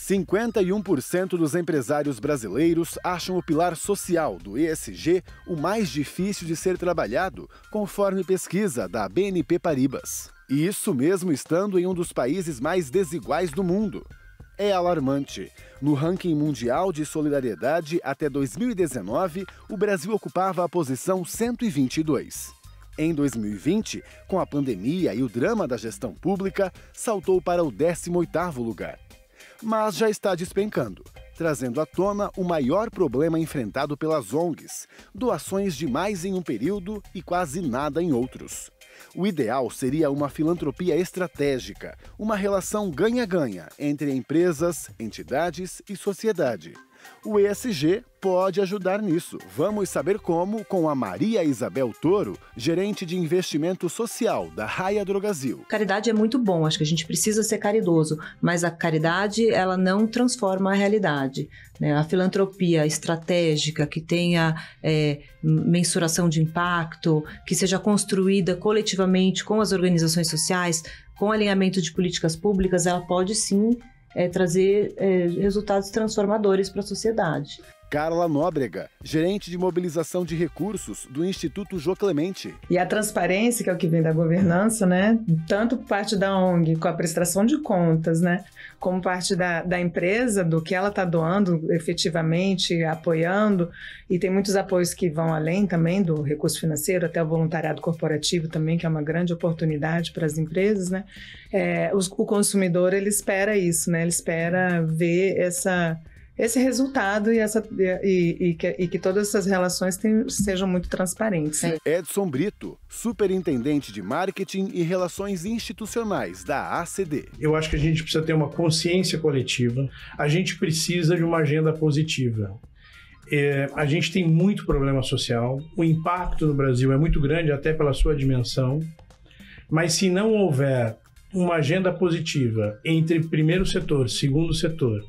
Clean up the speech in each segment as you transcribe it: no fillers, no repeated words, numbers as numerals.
51% dos empresários brasileiros acham o pilar social do ESG o mais difícil de ser trabalhado, conforme pesquisa da BNP Paribas. E isso mesmo estando em um dos países mais desiguais do mundo. É alarmante. No ranking mundial de solidariedade, até 2019, o Brasil ocupava a posição 122. Em 2020, com a pandemia e o drama da gestão pública, saltou para o 18º lugar. Mas já está despencando, trazendo à tona o maior problema enfrentado pelas ONGs: doações demais em um período e quase nada em outros. O ideal seria uma filantropia estratégica, uma relação ganha-ganha entre empresas, entidades e sociedade. O ESG pode ajudar nisso. Vamos saber como com a Maria Isabel Toro, gerente de investimento social da Raia Drogasil. Caridade é muito bom, acho que a gente precisa ser caridoso, mas a caridade ela não transforma a realidade, né? A filantropia estratégica que tenha mensuração de impacto, que seja construída coletivamente com as organizações sociais, com alinhamento de políticas públicas, ela pode sim trazer resultados transformadores para a sociedade. Carla Nóbrega, gerente de mobilização de recursos do Instituto Jô Clemente. E a transparência, que é o que vem da governança, né? Tanto parte da ONG com a prestação de contas, né? Como parte da empresa, do que ela está doando efetivamente, apoiando. E tem muitos apoios que vão além também do recurso financeiro, até o voluntariado corporativo também, que é uma grande oportunidade para as empresas, né? O consumidor, ele espera isso, né? Ele espera ver esse resultado e que todas essas relações sejam muito transparentes. Edson Brito, superintendente de marketing e relações institucionais da ACD. Eu acho que a gente precisa ter uma consciência coletiva, a gente precisa de uma agenda positiva. A gente tem muito problema social, o impacto no Brasil é muito grande até pela sua dimensão, mas se não houver uma agenda positiva entre primeiro setor, segundo setor,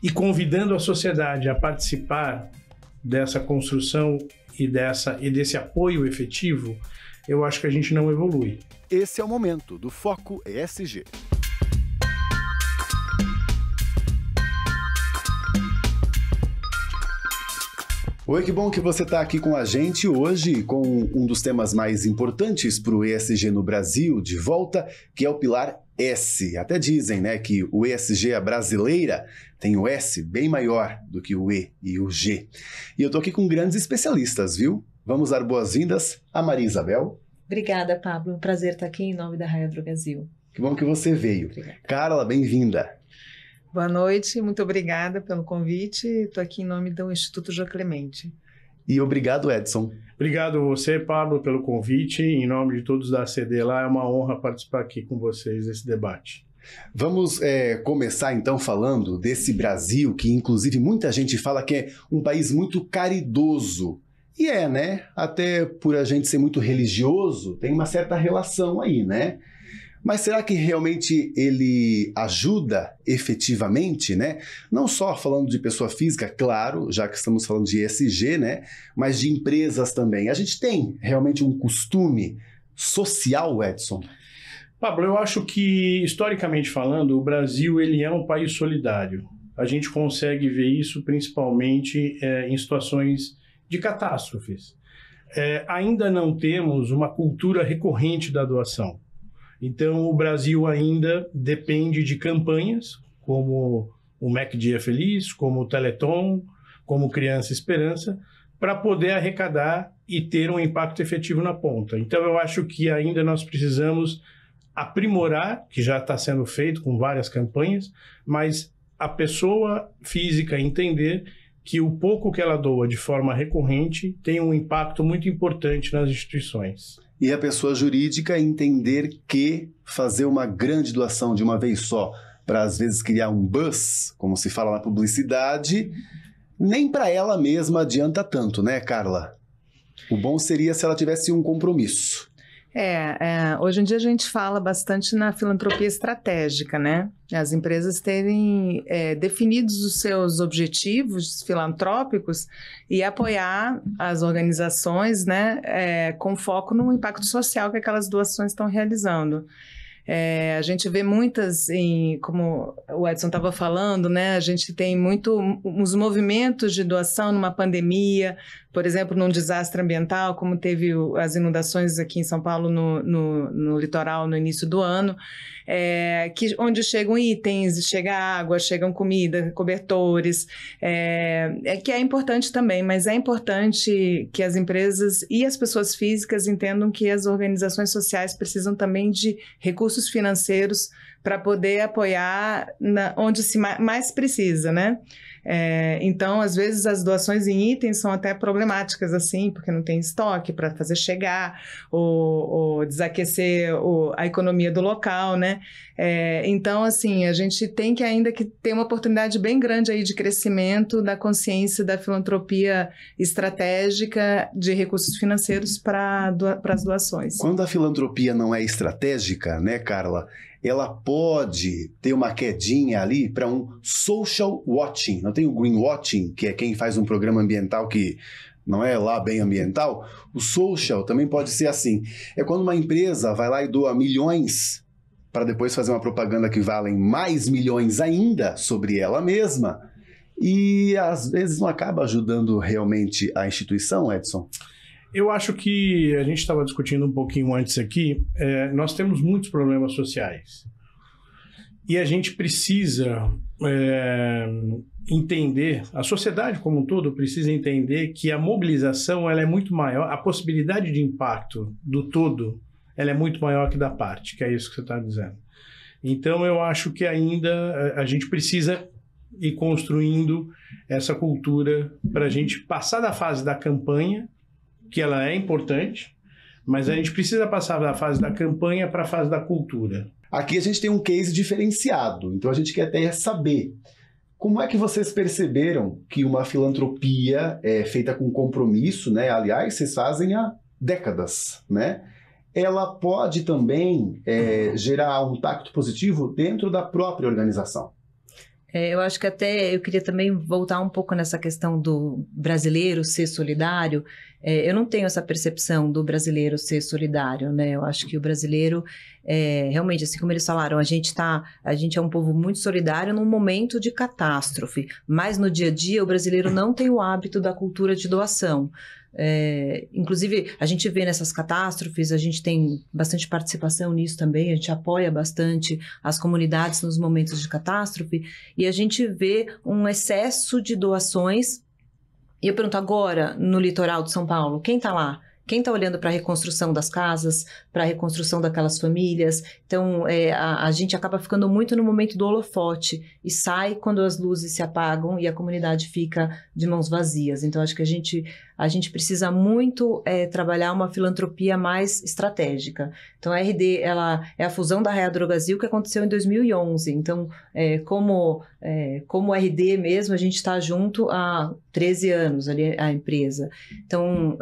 e convidando a sociedade a participar dessa construção e desse apoio efetivo, eu acho que a gente não evolui. Esse é o momento do Foco ESG. Oi, que bom que você está aqui com a gente hoje com um dos temas mais importantes para o ESG no Brasil, de volta, que é o pilar S. Até dizem, né, que o ESG, a brasileira, tem o S bem maior do que o E e o G. E eu estou aqui com grandes especialistas, viu? Vamos dar boas-vindas a Maria Isabel. Obrigada, Pablo. Um prazer estar aqui em nome da Raia Drogasil. Que bom que você veio. Obrigada. Carla, bem-vinda. Boa noite, muito obrigada pelo convite. Estou aqui em nome do Instituto Jô Clemente. E obrigado, Edson. Obrigado você, Pablo, pelo convite. Em nome de todos da ACD lá, é uma honra participar aqui com vocês desse debate. Vamos começar então falando desse Brasil, que inclusive muita gente fala que é um país muito caridoso. E né? Até por a gente ser muito religioso, tem uma certa relação aí, né? Mas será que realmente ele ajuda efetivamente, né? Não só falando de pessoa física, claro, já que estamos falando de ESG, né? Mas de empresas também. A gente tem realmente um costume social, Edson? Pablo, eu acho que, historicamente falando, o Brasil ele é um país solidário. A gente consegue ver isso principalmente em situações de catástrofes. Ainda não temos uma cultura recorrente da doação. Então, o Brasil ainda depende de campanhas, como o MEC Dia Feliz, como o Teleton, como Criança Esperança, para poder arrecadar e ter um impacto efetivo na ponta. Então, eu acho que ainda nós precisamos aprimorar, que já está sendo feito com várias campanhas, mas a pessoa física entender que o pouco que ela doa de forma recorrente tem um impacto muito importante nas instituições. E a pessoa jurídica entender que fazer uma grande doação de uma vez só, para às vezes criar um buzz, como se fala na publicidade, nem para ela mesma adianta tanto, né, Carla? O bom seria se ela tivesse um compromisso. Hoje em dia a gente fala bastante na filantropia estratégica, né? As empresas terem definidos os seus objetivos filantrópicos e apoiar as organizações, né? Com foco no impacto social que aquelas doações estão realizando. A gente vê muitas, como o Edson estava falando, né? A gente tem uns movimentos de doação numa pandemia, por exemplo, num desastre ambiental, como teve as inundações aqui em São Paulo no litoral no início do ano, onde chegam itens, chega água, chegam comida, cobertores, que é importante também, mas é importante que as empresas e as pessoas físicas entendam que as organizações sociais precisam também de recursos financeiros para poder apoiar onde se mais precisa, né? Então, às vezes, as doações em itens são até problemáticas, assim, porque não tem estoque para fazer chegar ou desaquecer a economia do local, né? Então, assim, a gente tem que ainda que ter uma oportunidade bem grande aí de crescimento da consciência da filantropia estratégica de recursos financeiros para as doações. Quando a filantropia não é estratégica, né, Carla, ela pode ter uma quedinha ali para um social watching. Não tem o greenwashing, que é quem faz um programa ambiental que não é lá bem ambiental. O social também pode ser assim. É quando uma empresa vai lá e doa milhões para depois fazer uma propaganda que valem mais milhões ainda sobre ela mesma. E às vezes não acaba ajudando realmente a instituição, Edson? Eu acho que a gente estava discutindo um pouquinho antes aqui, nós temos muitos problemas sociais. E a gente precisa entender, a sociedade como um todo precisa entender que a mobilização ela é muito maior, a possibilidade de impacto do todo ela é muito maior que da parte, que é isso que você está dizendo. Então eu acho que ainda a gente precisa ir construindo essa cultura para a gente passar da fase da campanha, que ela é importante, mas a gente precisa passar da fase da campanha para a fase da cultura. Aqui a gente tem um case diferenciado, então a gente quer até saber como é que vocês perceberam que uma filantropia feita com compromisso, né? Aliás, vocês fazem há décadas, né? Ela pode também gerar um impacto positivo dentro da própria organização. Eu acho que até eu queria também voltar um pouco nessa questão do brasileiro ser solidário. Eu não tenho essa percepção do brasileiro ser solidário, né? Eu acho que o brasileiro, realmente, assim como eles falaram, a gente é um povo muito solidário num momento de catástrofe, mas no dia a dia o brasileiro não tem o hábito da cultura de doação. Inclusive, a gente vê nessas catástrofes, a gente tem bastante participação nisso também, a gente apoia bastante as comunidades nos momentos de catástrofe, e a gente vê um excesso de doações. E eu pergunto agora, no litoral de São Paulo, quem está lá? Quem está olhando para a reconstrução das casas, para a reconstrução daquelas famílias? Então, a gente acaba ficando muito no momento do holofote e sai quando as luzes se apagam e a comunidade fica de mãos vazias. Então, acho que a gente precisa muito trabalhar uma filantropia mais estratégica. Então, a RD ela é a fusão da Real Drogasil que aconteceu em 2011. Então, como RD mesmo, a gente está junto há 13 anos, ali, a empresa. Então,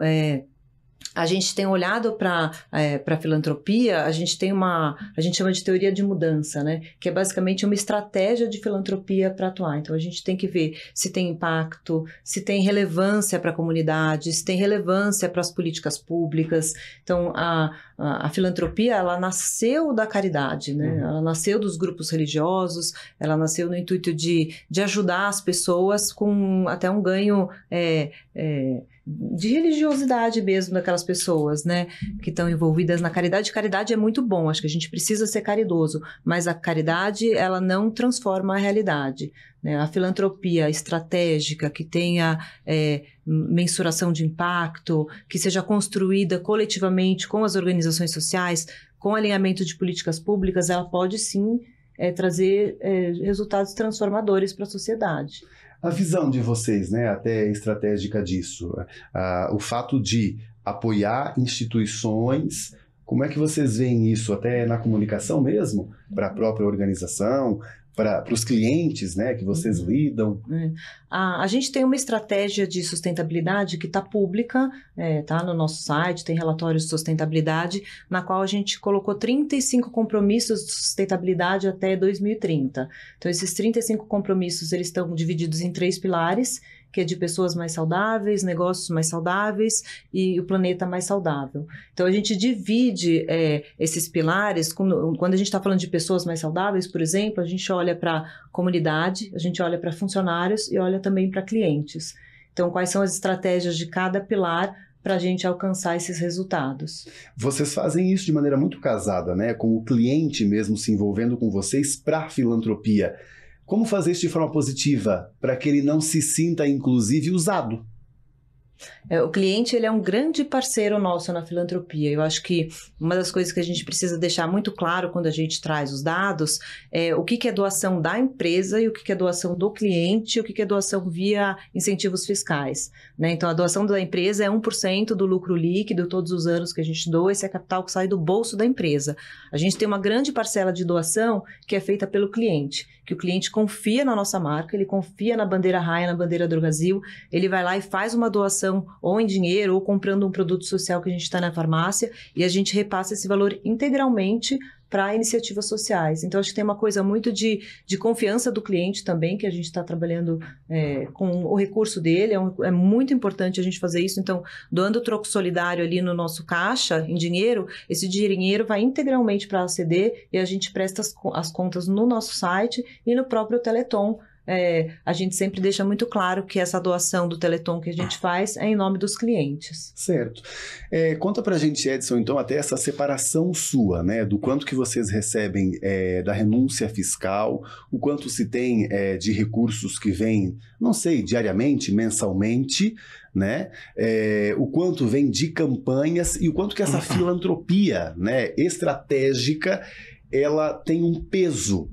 a gente tem olhado para a filantropia, a gente chama de teoria de mudança, né? Que é basicamente uma estratégia de filantropia para atuar. Então, a gente tem que ver se tem impacto, se tem relevância para a comunidade, se tem relevância para as políticas públicas. Então, a filantropia, ela nasceu da caridade, né? Ela nasceu dos grupos religiosos, ela nasceu no intuito de ajudar as pessoas com até um ganho de religiosidade mesmo daquelas pessoas, né, que estão envolvidas na caridade. Caridade é muito bom, acho que a gente precisa ser caridoso, mas a caridade, ela não transforma a realidade, né? A filantropia estratégica, que tenha mensuração de impacto, que seja construída coletivamente com as organizações sociais, com alinhamento de políticas públicas, ela pode sim trazer resultados transformadores para a sociedade. A visão de vocês, né, até estratégica disso, o fato de apoiar instituições, como é que vocês veem isso até na comunicação mesmo, para a própria organização, para os clientes, né, que vocês lidam? A gente tem uma estratégia de sustentabilidade que está pública, tá no nosso site, tem relatórios de sustentabilidade, na qual a gente colocou 35 compromissos de sustentabilidade até 2030. Então, esses 35 compromissos, eles estão divididos em 3 pilares, que é de pessoas mais saudáveis, negócios mais saudáveis e o planeta mais saudável. Então, a gente divide esses pilares, quando a gente está falando de pessoas mais saudáveis, por exemplo, a gente olha para comunidade, a gente olha para funcionários e olha também para clientes. Então, quais são as estratégias de cada pilar para a gente alcançar esses resultados? Vocês fazem isso de maneira muito casada, né? Com o cliente mesmo se envolvendo com vocês para a filantropia. Como fazer isso de forma positiva para que ele não se sinta, inclusive, usado? O cliente, ele é um grande parceiro nosso na filantropia. Eu acho que uma das coisas que a gente precisa deixar muito claro quando a gente traz os dados é o que é doação da empresa e o que é doação do cliente e o que é doação via incentivos fiscais, né? Então, a doação da empresa é 1% do lucro líquido todos os anos que a gente doa, esse é capital que sai do bolso da empresa. A gente tem uma grande parcela de doação que é feita pelo cliente, que o cliente confia na nossa marca, ele confia na bandeira Raia, na bandeira Drogasil, ele vai lá e faz uma doação ou em dinheiro ou comprando um produto social que a gente está na farmácia e a gente repassa esse valor integralmente para iniciativas sociais. Então, acho que tem uma coisa muito de confiança do cliente também, que a gente está trabalhando com o recurso dele, é muito importante a gente fazer isso. Então, doando o troco solidário ali no nosso caixa, em dinheiro, esse dinheiro vai integralmente para a ACD e a gente presta as contas no nosso site e no próprio Teleton. A gente sempre deixa muito claro que essa doação do Teleton que a gente faz é em nome dos clientes. Certo. Conta pra gente, Edson, então, até essa separação sua, né, do quanto que vocês recebem da renúncia fiscal, o quanto se tem de recursos que vêm, não sei, diariamente, mensalmente, né, o quanto vem de campanhas e o quanto que essa filantropia, né, estratégica, ela tem um peso,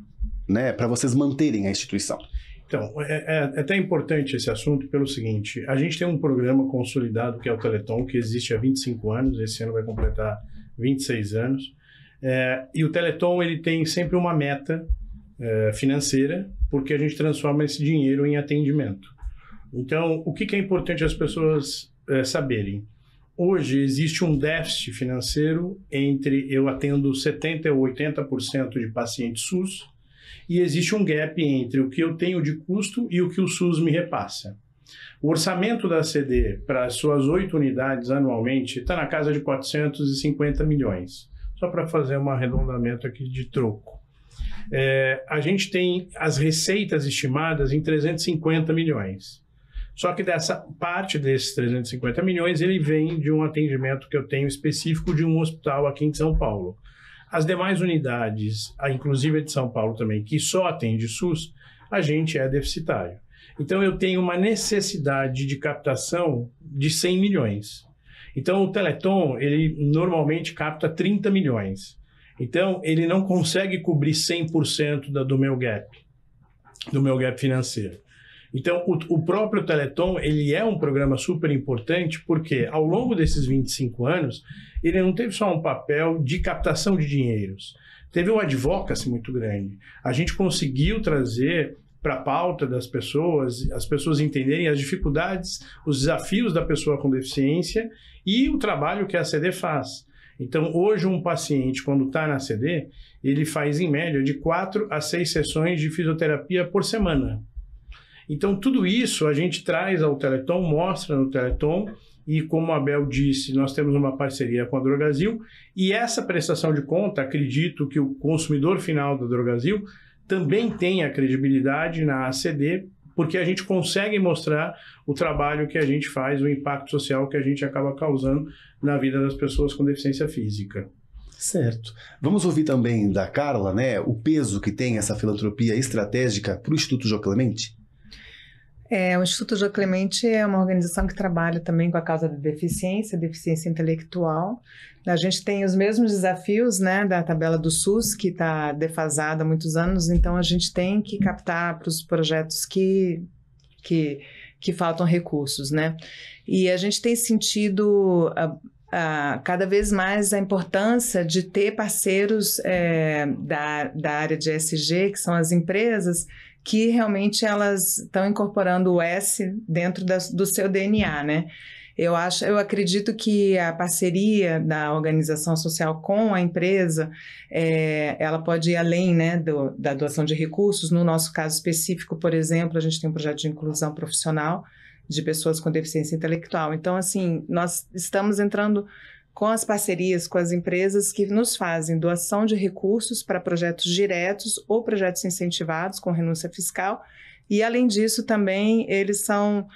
né, para vocês manterem a instituição. Então, é até importante esse assunto pelo seguinte, a gente tem um programa consolidado que é o Teleton, que existe há 25 anos, esse ano vai completar 26 anos, e o Teleton ele tem sempre uma meta financeira, porque a gente transforma esse dinheiro em atendimento. Então, o que é importante as pessoas saberem? Hoje existe um déficit financeiro entre eu atendo 70% ou 80% de pacientes SUS, e existe um gap entre o que eu tenho de custo e o que o SUS me repassa. O orçamento da ACD para as suas 8 unidades anualmente está na casa de 450 milhões. Só para fazer um arredondamento aqui de troco. A gente tem as receitas estimadas em 350 milhões. Só que dessa parte desses 350 milhões, ele vem de um atendimento que eu tenho específico de um hospital aqui em São Paulo. As demais unidades, inclusive a de São Paulo também, que só atende SUS, a gente é deficitário. Então, eu tenho uma necessidade de captação de 100 milhões. Então, o Teleton, ele normalmente capta 30 milhões. Então, ele não consegue cobrir 100% do meu gap financeiro. Então, o próprio Teleton, ele é um programa super importante porque, ao longo desses 25 anos, ele não teve só um papel de captação de dinheiros, teve um advocacy muito grande. A gente conseguiu trazer para a pauta das pessoas, as pessoas entenderem as dificuldades, os desafios da pessoa com deficiência e o trabalho que a ACD faz. Então, hoje, um paciente, quando está na ACD, ele faz, em média, de 4 a 6 sessões de fisioterapia por semana. Então, tudo isso a gente traz ao Teleton, mostra no Teleton, e como a Bel disse, nós temos uma parceria com a Drogasil, e essa prestação de conta, acredito que o consumidor final da Drogasil também tem a credibilidade na ACD, porque a gente consegue mostrar o trabalho que a gente faz, o impacto social que a gente acaba causando na vida das pessoas com deficiência física. Certo. Vamos ouvir também da Carla, né, o peso que tem essa filantropia estratégica para o Instituto Jô Clemente? O Instituto Jô Clemente é uma organização que trabalha também com a causa da deficiência intelectual. A gente tem os mesmos desafios, né, da tabela do SUS, que está defasada há muitos anos, então a gente tem que captar para os projetos que faltam recursos, né? E a gente tem sentido cada vez mais a importância de ter parceiros da área de ESG, que são as empresas, que realmente elas estão incorporando o S dentro do seu DNA, né? Eu acredito que a parceria da organização social com a empresa, ela pode ir além, né, da doação de recursos. No nosso caso específico, por exemplo, a gente tem um projeto de inclusão profissional, de pessoas com deficiência intelectual. Então, assim, nós estamos entrando com as parcerias com as empresas que nos fazem doação de recursos para projetos diretos ou projetos incentivados com renúncia fiscal. E, além disso, também eles são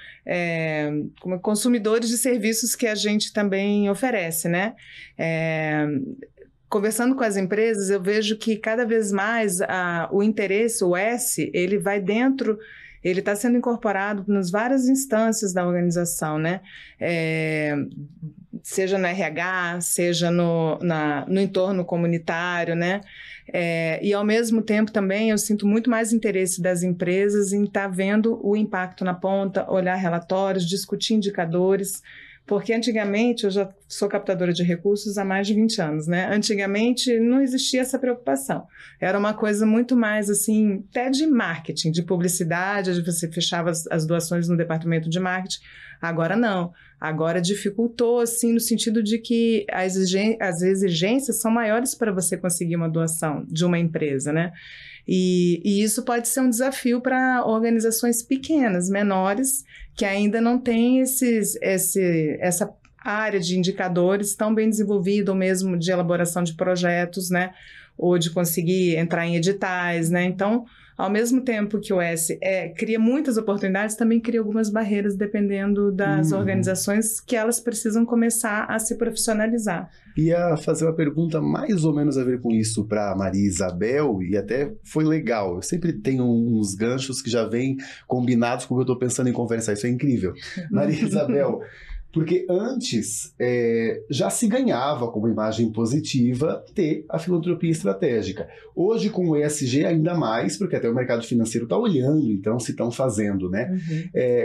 como consumidores de serviços que a gente também oferece, né? Conversando com as empresas, eu vejo que cada vez mais o interesse, o S, ele vai dentro, ele está sendo incorporado nas várias instâncias da organização, né? Seja no RH, seja no entorno comunitário, né? E, ao mesmo tempo, também eu sinto muito mais interesse das empresas em estar vendo o impacto na ponta, olhar relatórios, discutir indicadores, porque antigamente, eu já sou captadora de recursos há mais de 20 anos, né? Antigamente não existia essa preocupação. Era uma coisa muito mais, assim, até de marketing, de publicidade, você fechava as doações no departamento de marketing. Agora não. Agora dificultou, assim, no sentido de que as exigências são maiores para você conseguir uma doação de uma empresa, né? E isso pode ser um desafio para organizações pequenas, menores, que ainda não têm essa área de indicadores tão bem desenvolvida, ou mesmo de elaboração de projetos, né? Ou de conseguir entrar em editais, né? Então, ao mesmo tempo que o S cria muitas oportunidades, também cria algumas barreiras, dependendo das organizações, que elas precisam começar a se profissionalizar. Ia fazer uma pergunta mais ou menos a ver com isso para a Maria Isabel, e até foi legal. Eu sempre tenho uns ganchos que já vêm combinados com o que eu estou pensando em conversar. Isso é incrível. Maria Isabel, porque antes já se ganhava como imagem positiva ter a filantropia estratégica. Hoje, com o ESG, ainda mais, porque até o mercado financeiro está olhando, então, se estão fazendo, né?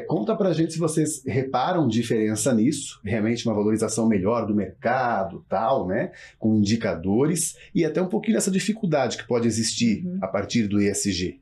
Conta pra gente se vocês reparam diferença nisso, realmente uma valorização melhor do mercado, tal, né? Com indicadores, e até um pouquinho dessa dificuldade que pode existir a partir do ESG.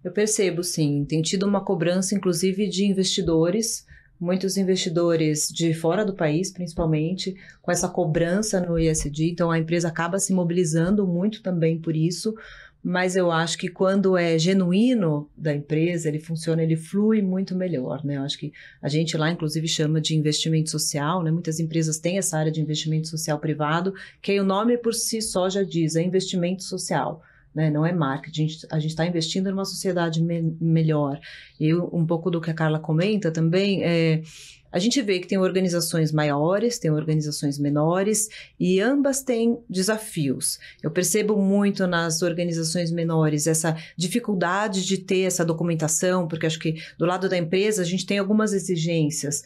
Eu percebo, sim. Tem tido uma cobrança, inclusive, de investidores. Muitos investidores de fora do país, principalmente, com essa cobrança no ESG, então a empresa acaba se mobilizando muito também por isso, mas eu acho que quando é genuíno da empresa, ele funciona, ele flui muito melhor, né? Eu acho que a gente lá, inclusive, chama de investimento social, né? Muitas empresas têm essa área de investimento social privado, que aí o nome por si só já diz, é investimento social. Né? Não é marketing, a gente está investindo numa sociedade melhor. E um pouco do que a Carla comenta também, a gente vê que tem organizações maiores, tem organizações menores, e ambas têm desafios. Eu percebo muito nas organizações menores essa dificuldade de ter essa documentação, porque acho que do lado da empresa a gente tem algumas exigências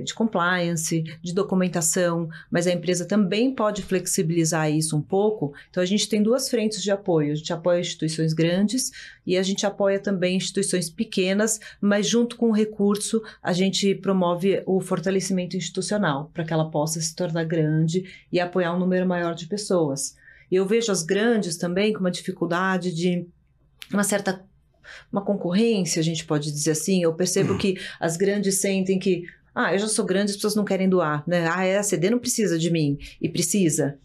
de compliance, de documentação, mas a empresa também pode flexibilizar isso um pouco. Então a gente tem duas frentes de apoio. A gente apoia instituições grandes e a gente apoia também instituições pequenas, mas junto com o recurso a gente promove o fortalecimento institucional para que ela possa se tornar grande e apoiar um número maior de pessoas. Eu vejo as grandes também com uma dificuldade de uma concorrência, a gente pode dizer assim. Eu percebo que as grandes sentem que eu já sou grande, as pessoas não querem doar, né? A EACD não precisa de mim, e precisa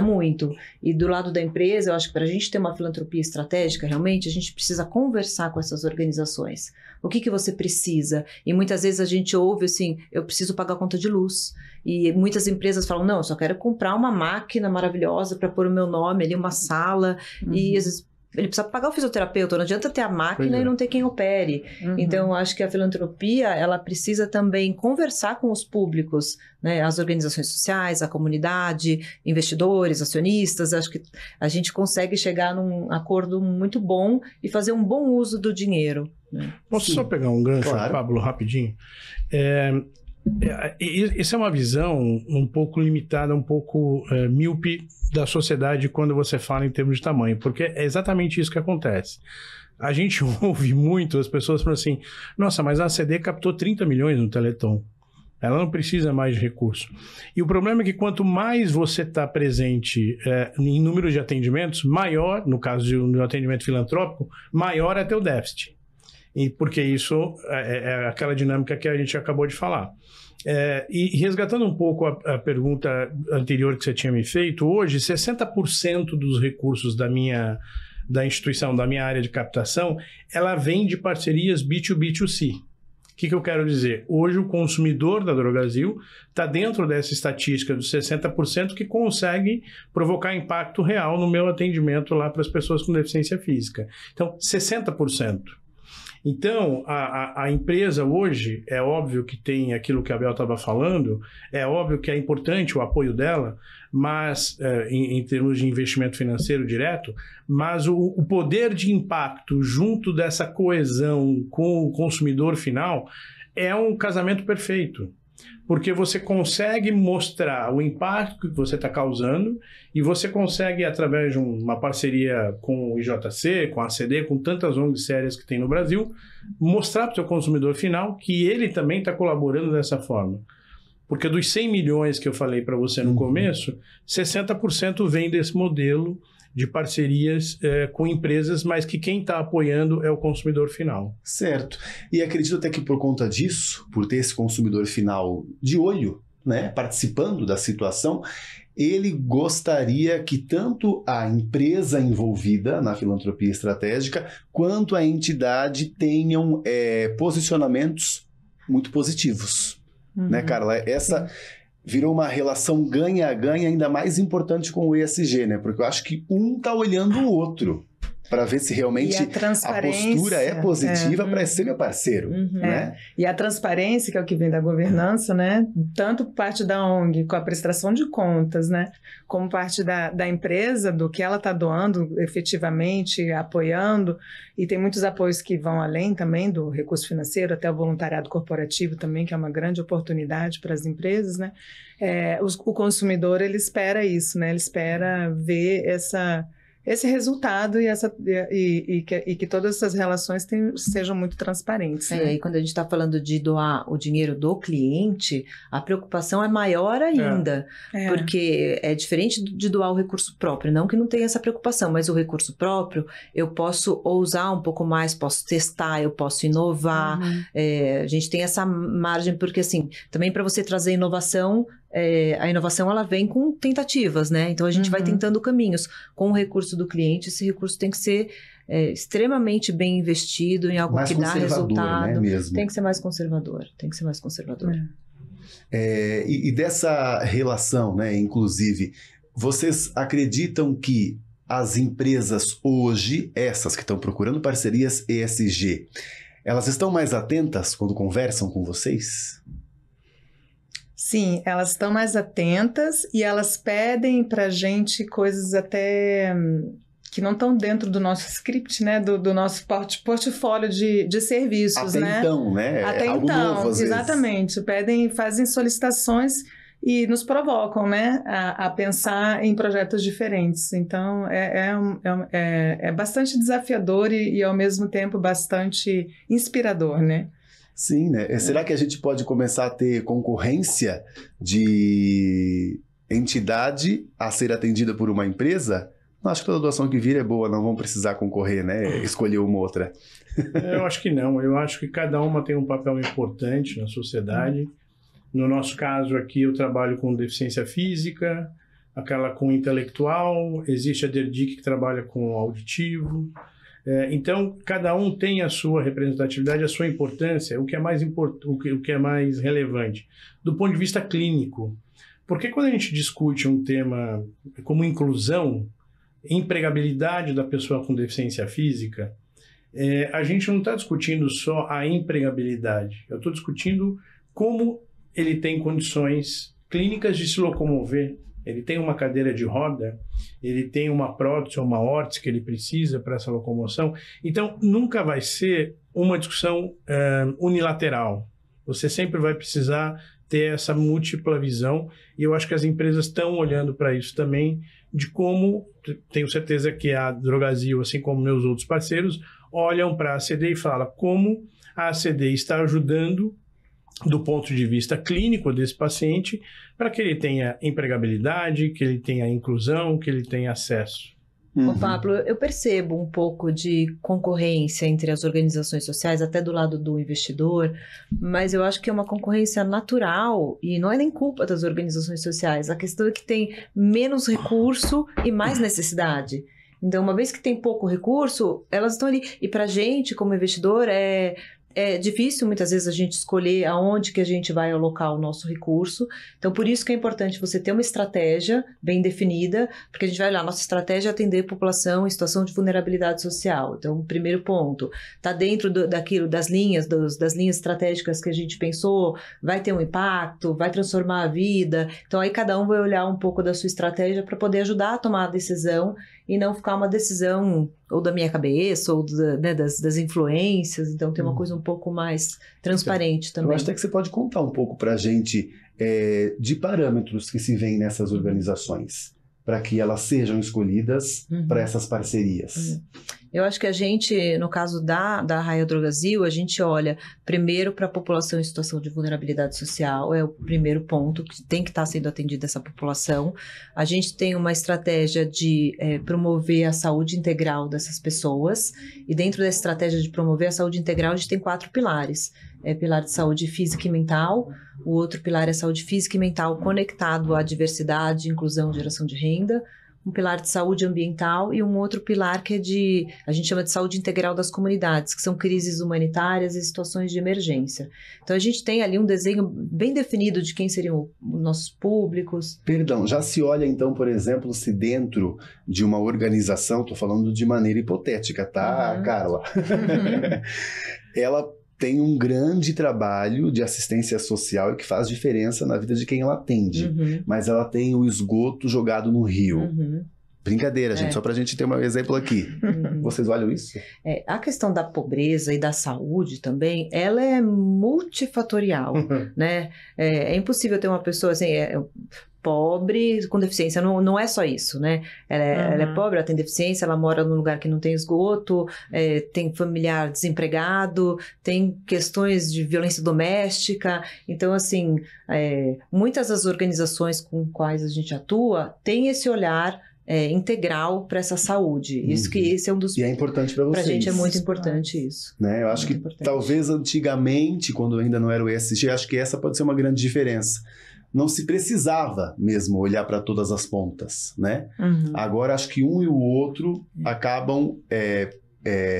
muito. E do lado da empresa, eu acho que para a gente ter uma filantropia estratégica, realmente, a gente precisa conversar com essas organizações. O que você precisa? E muitas vezes a gente ouve assim, eu preciso pagar a conta de luz. E muitas empresas falam, não, eu só quero comprar uma máquina maravilhosa para pôr o meu nome ali, uma sala, e às vezes ele precisa pagar o fisioterapeuta, não adianta ter a máquina e não ter quem opere. Então, eu acho que a filantropia, ela precisa também conversar com os públicos, né? As organizações sociais, a comunidade, investidores, acionistas. Acho que a gente consegue chegar num acordo muito bom e fazer um bom uso do dinheiro. Né? Posso só pegar um gancho, claro, Pablo, rapidinho? Essa é uma visão um pouco limitada, um pouco míope da sociedade quando você fala em termos de tamanho, porque é exatamente isso que acontece. A gente ouve muito as pessoas falando assim, nossa, mas a ACD captou 30 milhões no Teleton, ela não precisa mais de recurso. E o problema é que quanto mais você está presente em número de atendimentos, maior, no caso de um atendimento filantrópico, maior é teu déficit. E porque isso é aquela dinâmica que a gente acabou de falar. E resgatando um pouco a pergunta anterior que você tinha me feito, hoje 60% dos recursos da instituição, da minha área de captação, ela vem de parcerias B2B2C. que eu quero dizer? Hoje o consumidor da Drogasil está dentro dessa estatística dos 60% que consegue provocar impacto real no meu atendimento lá para as pessoas com deficiência física. Então, 60%. Então, a empresa hoje, é óbvio que tem aquilo que a Bel estava falando, é óbvio que é importante o apoio dela, mas em termos de investimento financeiro direto, mas o poder de impacto junto dessa coesão com o consumidor final é um casamento perfeito. Porque você consegue mostrar o impacto que você está causando e você consegue, através de uma parceria com o IJC, com a ACD, com tantas ONGs sérias que tem no Brasil, mostrar para o seu consumidor final que ele também está colaborando dessa forma. Porque dos 100 milhões que eu falei para você no começo, 60% vem desse modelo de parcerias com empresas, mas que quem está apoiando é o consumidor final. Certo. E acredito até que por conta disso, por ter esse consumidor final de olho, né, participando da situação, ele gostaria que tanto a empresa envolvida na filantropia estratégica quanto a entidade tenham posicionamentos muito positivos. Né, Carla? Essa virou uma relação ganha-ganha ainda mais importante com o ESG, né? Porque eu acho que um está olhando o outro para ver se realmente a postura é positiva para ser meu parceiro, né? E a transparência, que é o que vem da governança, né? Tanto parte da ONG com a prestação de contas, né? Como parte da empresa, do que ela está doando efetivamente, apoiando, e tem muitos apoios que vão além também do recurso financeiro, até o voluntariado corporativo também, que é uma grande oportunidade para as empresas, né? O consumidor, ele espera isso, né? Ele espera ver esse resultado e que todas essas relações sejam muito transparentes. Né? E quando a gente está falando de doar o dinheiro do cliente, a preocupação é maior ainda, porque é diferente de doar o recurso próprio, não que não tenha essa preocupação, mas o recurso próprio eu posso ousar um pouco mais, posso testar, eu posso inovar, a gente tem essa margem, porque assim, também para você trazer inovação, a inovação ela vem com tentativas, né? Então a gente vai tentando caminhos. Com o recurso do cliente, esse recurso tem que ser extremamente bem investido em algo mais que dá resultado. Né, mesmo? Tem que ser mais conservador. Tem que ser mais conservador. E dessa relação, né? Inclusive, vocês acreditam que as empresas hoje, essas que estão procurando parcerias ESG, elas estão mais atentas quando conversam com vocês? Sim, elas estão mais atentas e elas pedem para a gente coisas até que não estão dentro do nosso script, né? Do nosso portfólio de serviços, até né? Então, né? Até algo então, novo, às exatamente. Pedem, fazem solicitações e nos provocam, né? A pensar em projetos diferentes. Então, é bastante desafiador e, ao mesmo tempo, bastante inspirador, né? Sim, né? Será que a gente pode começar a ter concorrência de entidade a ser atendida por uma empresa? Não acho que toda doação que vir é boa, não vão precisar concorrer, né? Escolher uma outra. Eu acho que não. Eu acho que cada uma tem um papel importante na sociedade. No nosso caso aqui, eu trabalho com deficiência física, aquela com intelectual, existe a DERDIC que trabalha com auditivo. Então, cada um tem a sua representatividade, a sua importância, o que é mais relevante, do ponto de vista clínico. Porque quando a gente discute um tema como inclusão, empregabilidade da pessoa com deficiência física, a gente não está discutindo só a empregabilidade, eu estou discutindo como ele tem condições clínicas de se locomover. Ele tem uma cadeira de roda, ele tem uma prótese ou uma órtese que ele precisa para essa locomoção. Então, nunca vai ser uma discussão unilateral. Você sempre vai precisar ter essa múltipla visão, e eu acho que as empresas estão olhando para isso também, de como, tenho certeza que a Drogasil, assim como meus outros parceiros, olham para a ACD e falam como a ACD está ajudando do ponto de vista clínico desse paciente, para que ele tenha empregabilidade, que ele tenha inclusão, que ele tenha acesso. Ô, Pablo, eu percebo um pouco de concorrência entre as organizações sociais, até do lado do investidor, mas eu acho que é uma concorrência natural e não é nem culpa das organizações sociais. A questão é que tem menos recurso e mais necessidade. Então, uma vez que tem pouco recurso, elas estão ali. E para a gente, como investidor, é difícil muitas vezes a gente escolher aonde que a gente vai alocar o nosso recurso. Então, por isso que é importante você ter uma estratégia bem definida, porque a gente vai olhar, nossa estratégia é atender a população em situação de vulnerabilidade social. Então, o primeiro ponto, está dentro daquilo, das linhas estratégicas que a gente pensou, vai ter um impacto, vai transformar a vida. Então, aí cada um vai olhar um pouco da sua estratégia para poder ajudar a tomar a decisão e não ficar uma decisão ou da minha cabeça, ou das influências. Então, tem uma coisa um pouco mais transparente também. Eu acho até que você pode contar um pouco para a gente de parâmetros que se veem nessas organizações, para que elas sejam escolhidas para essas parcerias. Eu acho que a gente, no caso da Raia Drogasil, a gente olha primeiro para a população em situação de vulnerabilidade social, é o primeiro ponto que tem que estar sendo atendida essa população. A gente tem uma estratégia de promover a saúde integral dessas pessoas, e dentro dessa estratégia de promover a saúde integral, a gente tem 4 pilares. Pilar de saúde física e mental, o outro pilar é saúde física e mental conectado à diversidade, inclusão e geração de renda, um pilar de saúde ambiental e um outro pilar que a gente chama de saúde integral das comunidades, que são crises humanitárias e situações de emergência. Então a gente tem ali um desenho bem definido de quem seriam os nossos públicos. Perdão, já se olha então, por exemplo, se dentro de uma organização, estou falando de maneira hipotética, tá, Carla? Ela tem um grande trabalho de assistência social e que faz diferença na vida de quem ela atende. Mas ela tem o esgoto jogado no rio. Brincadeira, gente, só para a gente ter um exemplo aqui. Vocês olham isso? A questão da pobreza e da saúde também, ela é multifatorial, né? É impossível ter uma pessoa assim... pobre com deficiência, não é só isso, né? Ela é pobre, ela tem deficiência, ela mora num lugar que não tem esgoto, tem familiar desempregado, tem questões de violência doméstica. Então, assim, muitas das organizações com quais a gente atua têm esse olhar integral para essa saúde. Isso que esse é um dos... E é importante para vocês. Para a gente é muito importante isso. Né? Eu acho que talvez antigamente, quando ainda não era o ESG, acho que essa pode ser uma grande diferença. Não se precisava mesmo olhar para todas as pontas, né? Agora, acho que um e o outro acabam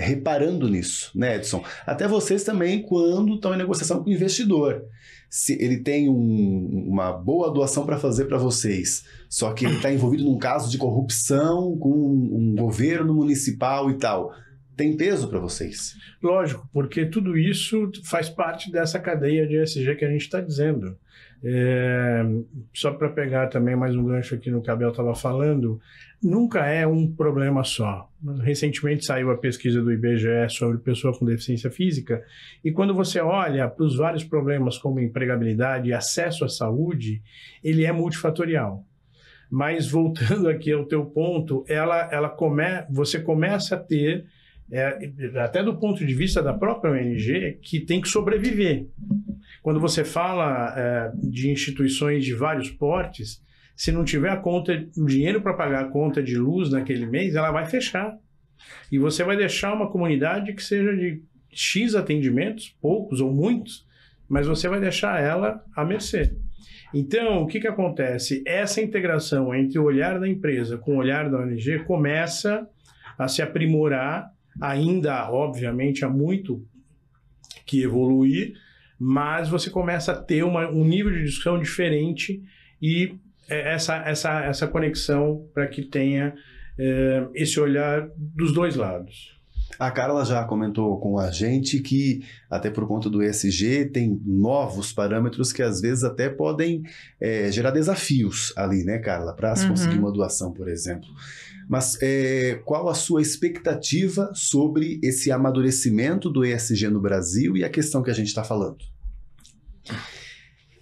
reparando nisso, né, Edson? Até vocês também, quando estão em negociação com o investidor. Se ele tem uma boa doação para fazer para vocês, só que ele está envolvido num caso de corrupção com um governo municipal e tal, tem peso para vocês? Lógico, porque tudo isso faz parte dessa cadeia de ESG que a gente está dizendo. Só para pegar também mais um gancho aqui no que a Abel estava falando, nunca é um problema só. Recentemente saiu a pesquisa do IBGE sobre pessoa com deficiência física, e quando você olha para os vários problemas como empregabilidade e acesso à saúde, ele é multifatorial. Mas voltando aqui ao teu ponto, você começa a ter, até do ponto de vista da própria ONG, que tem que sobreviver. Quando você fala de instituições de vários portes, se não tiver o dinheiro para pagar a conta de luz naquele mês, ela vai fechar. E você vai deixar uma comunidade que seja de X atendimentos, poucos ou muitos, mas você vai deixar ela à mercê. Então, o que acontece? Essa integração entre o olhar da empresa com o olhar da ONG começa a se aprimorar. Ainda, obviamente, há muito que evoluir, mas você começa a ter um nível de discussão diferente e essa conexão para que tenha esse olhar dos dois lados. A Carla já comentou com a gente que, até por conta do ESG, tem novos parâmetros que às vezes até podem gerar desafios ali, né, Carla? Para se conseguir uma doação, por exemplo. Mas qual a sua expectativa sobre esse amadurecimento do ESG no Brasil e a questão que a gente está falando?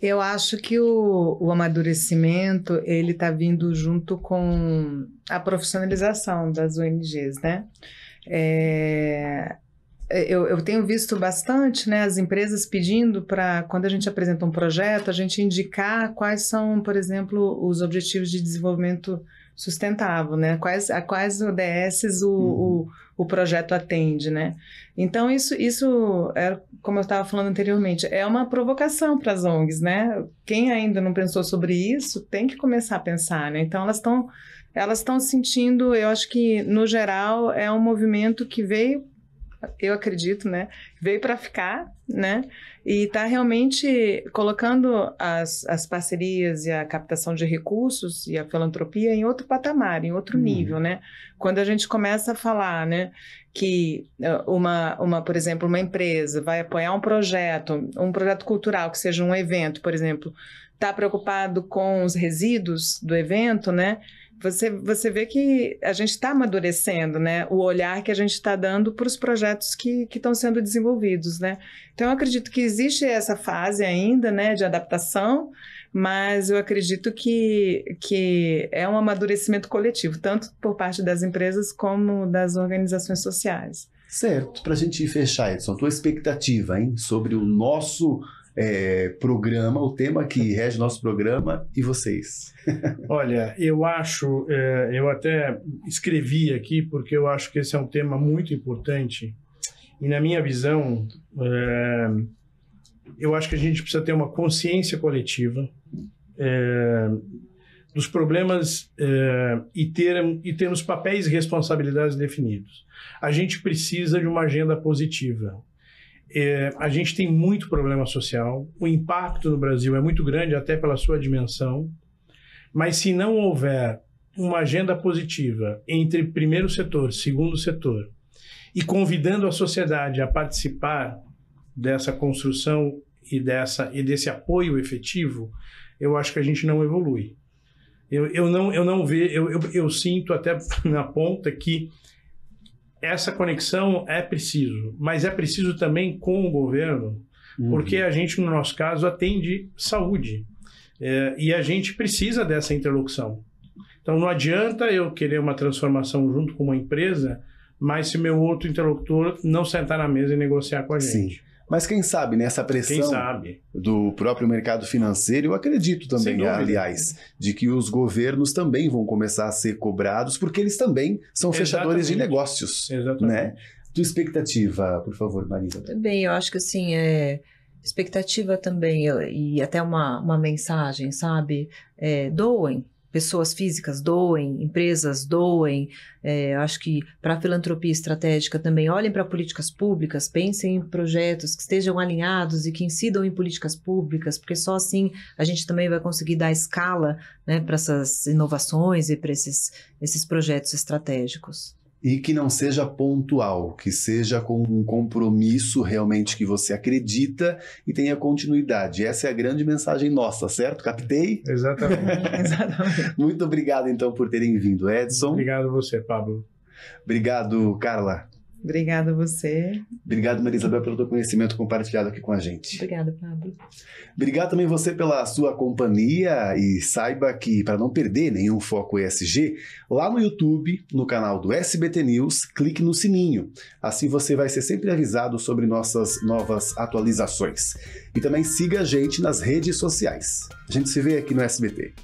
Eu acho que o amadurecimento ele está vindo junto com a profissionalização das ONGs, né? Eu tenho visto bastante, né, as empresas pedindo para, quando a gente apresenta um projeto, a gente indicar quais são, por exemplo, os objetivos de desenvolvimento sustentável, né? Quais ODSs o projeto atende, né? Então, isso é, como eu estava falando anteriormente, é uma provocação para as ONGs, né? Quem ainda não pensou sobre isso tem que começar a pensar, né? Então, elas estão sentindo, eu acho que, no geral, é um movimento que veio eu acredito, né, veio para ficar, né, e está realmente colocando as parcerias e a captação de recursos e a filantropia em outro patamar, em outro nível, né? Quando a gente começa a falar, né, que por exemplo, uma empresa vai apoiar um projeto cultural, que seja um evento, por exemplo, está preocupado com os resíduos do evento, né? Você vê que a gente está amadurecendo, né? O olhar que a gente está dando para os projetos que estão sendo desenvolvidos, né? Então, eu acredito que existe essa fase ainda, né, de adaptação, mas eu acredito que é um amadurecimento coletivo, tanto por parte das empresas como das organizações sociais. Certo. Para a gente fechar, Edson, a tua expectativa, hein, sobre o nosso programa, o tema que rege o nosso programa e vocês. Olha, eu acho, eu até escrevi aqui porque eu acho que esse é um tema muito importante e na minha visão, eu acho que a gente precisa ter uma consciência coletiva dos problemas e ter os papéis e responsabilidades definidos. A gente precisa de uma agenda positiva. A gente tem muito problema social, o impacto no Brasil é muito grande, até pela sua dimensão, mas se não houver uma agenda positiva entre primeiro setor, segundo setor, e convidando a sociedade a participar dessa construção e desse apoio efetivo, eu acho que a gente não evolui. Eu sinto até na ponta que essa conexão é preciso, mas é preciso também com o governo, porque a gente, no nosso caso, atende saúde. E a gente precisa dessa interlocução. Então, não adianta eu querer uma transformação junto com uma empresa, mas se meu outro interlocutor não sentar na mesa e negociar com a gente. Sim. Mas quem sabe, nessa pressão do próprio mercado financeiro, eu acredito também, aliás, de que os governos também vão começar a ser cobrados, porque eles também são fechadores de negócios. Exatamente. Né? Tua expectativa, por favor, Marisa. Também, eu acho que assim, expectativa também, e até uma mensagem, sabe? Doem. Pessoas físicas doem, empresas doem, acho que para a filantropia estratégica também olhem para políticas públicas, pensem em projetos que estejam alinhados e que incidam em políticas públicas, porque só assim a gente também vai conseguir dar escala, né, para essas inovações e para esses projetos estratégicos. E que não seja pontual, que seja com um compromisso realmente que você acredita e tenha continuidade. Essa é a grande mensagem nossa, certo? Captei? Exatamente. Muito obrigado, então, por terem vindo, Edson. Obrigado a você, Pablo. Obrigado, Carla. Obrigada a você. Obrigado, Maria Isabel, pelo teu conhecimento compartilhado aqui com a gente. Obrigada, Pablo. Obrigado também você pela sua companhia e saiba que, para não perder nenhum Foco ESG, lá no YouTube, no canal do SBT News, clique no sininho. Assim você vai ser sempre avisado sobre nossas novas atualizações. E também siga a gente nas redes sociais. A gente se vê aqui no SBT.